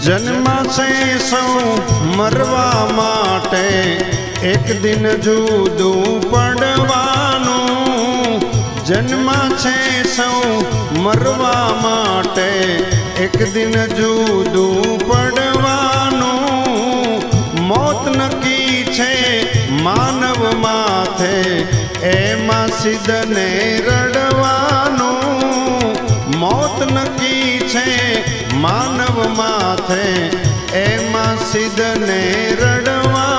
જન્માશે સૌ મરવા માટે, એક દિન જુદું પડવાનું. જન્માશે સૌ મરવા માટે, એક દિન જુદું પડવાનું. મોત નક્કી છે માનવ માથે, એમાં સિદ્ધને રડવાનું. મોત નક્કી છે માનવ માથે, એમાં સિદ્ધને રડવાનું.